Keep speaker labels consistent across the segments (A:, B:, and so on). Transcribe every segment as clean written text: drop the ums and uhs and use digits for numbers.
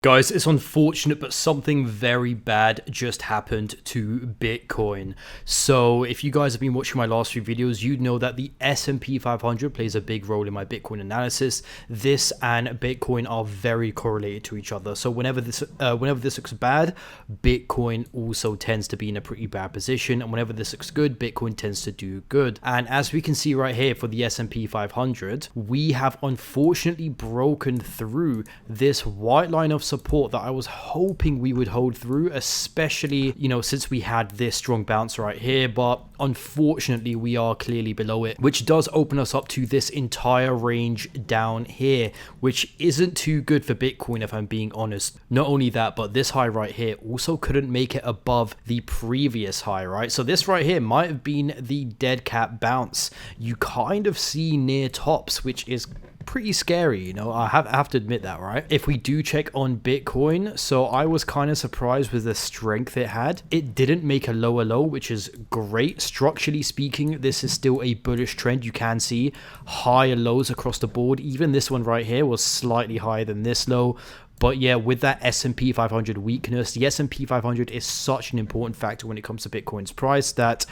A: Guys, it's unfortunate, but something very bad just happened to Bitcoin. So if you guys have been watching my last few videos, you know that the S&P 500 plays a big role in my Bitcoin analysis. This and Bitcoin are very correlated to each other. So whenever this looks bad, Bitcoin also tends to be in a pretty bad position. And whenever this looks good, Bitcoin tends to do good. And as we can see right here for the S&P 500, we have unfortunately broken through this white line of support that I was hoping we would hold through, especially, since we had this strong bounce right here. But unfortunately, we are clearly below it, which does open us up to this entire range down here, which isn't too good for Bitcoin, if I'm being honest. Not only that, but this high right here also couldn't make it above the previous high, right? So this right here might have been the dead cat bounce you kind of see near tops, which is pretty scary, I have to admit that, right? If we do check on Bitcoin, so I was kind of surprised with the strength it had. It didn't make a lower low, which is great. Structurally speaking, this is still a bullish trend. You can see higher lows across the board. Even this one right here was slightly higher than this low. But yeah, with that S&P 500 weakness, the S&P 500 is such an important factor when it comes to Bitcoin's price that,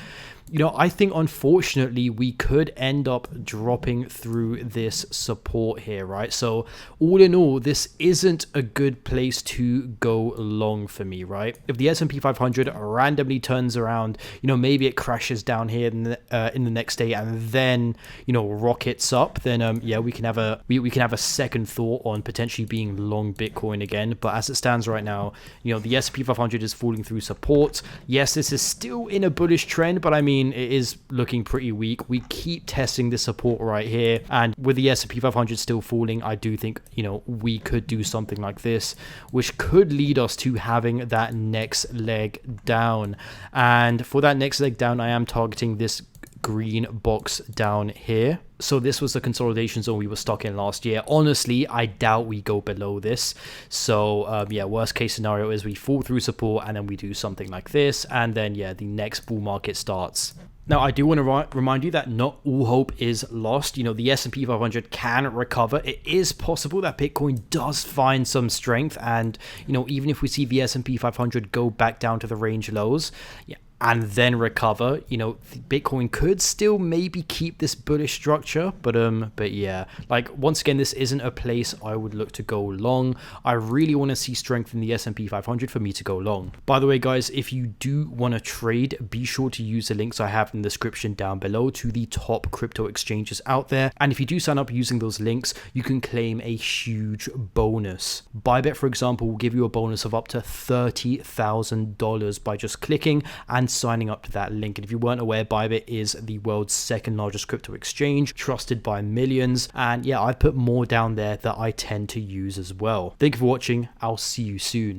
A: I think unfortunately we could end up dropping through this support here, right? So all in all, this isn't a good place to go long for me, right? If the S&P 500 randomly turns around, maybe it crashes down here in the next day and then, rockets up, then yeah, we can have a second thought on potentially being long Bitcoin again. But as it stands right now, the S&P 500 is falling through support. Yes, this is still in a bullish trend, but I mean, it is looking pretty weak. We keep testing the support right here, and with the S&P 500 still falling, I do think we could do something like this, which could lead us to having that next leg down. And for that next leg down, I am targeting this green box down here. So this was the consolidation zone we were stuck in last year. Honestly, I doubt we go below this. So yeah, worst case scenario is we fall through support and then we do something like this, and then yeah, the next bull market starts. Now, I do want to remind you that not all hope is lost. The S&P 500 can recover. It is possible that Bitcoin does find some strength, and even if we see the S&P 500 go back down to the range lows, yeah, and then recover, Bitcoin could still maybe keep this bullish structure, but yeah, like, once again, this isn't a place I would look to go long. I really want to see strength in the S&P 500 for me to go long. By the way, guys, if you do want to trade, be sure to use the links I have in the description down below to the top crypto exchanges out there. And if you do sign up using those links, you can claim a huge bonus. Bybit, for example, will give you a bonus of up to $30,000 by just clicking and signing up to that link. And if you weren't aware, Bybit is the world's second largest crypto exchange, trusted by millions. And yeah, I've put more down there that I tend to use as well. Thank you for watching. I'll see you soon.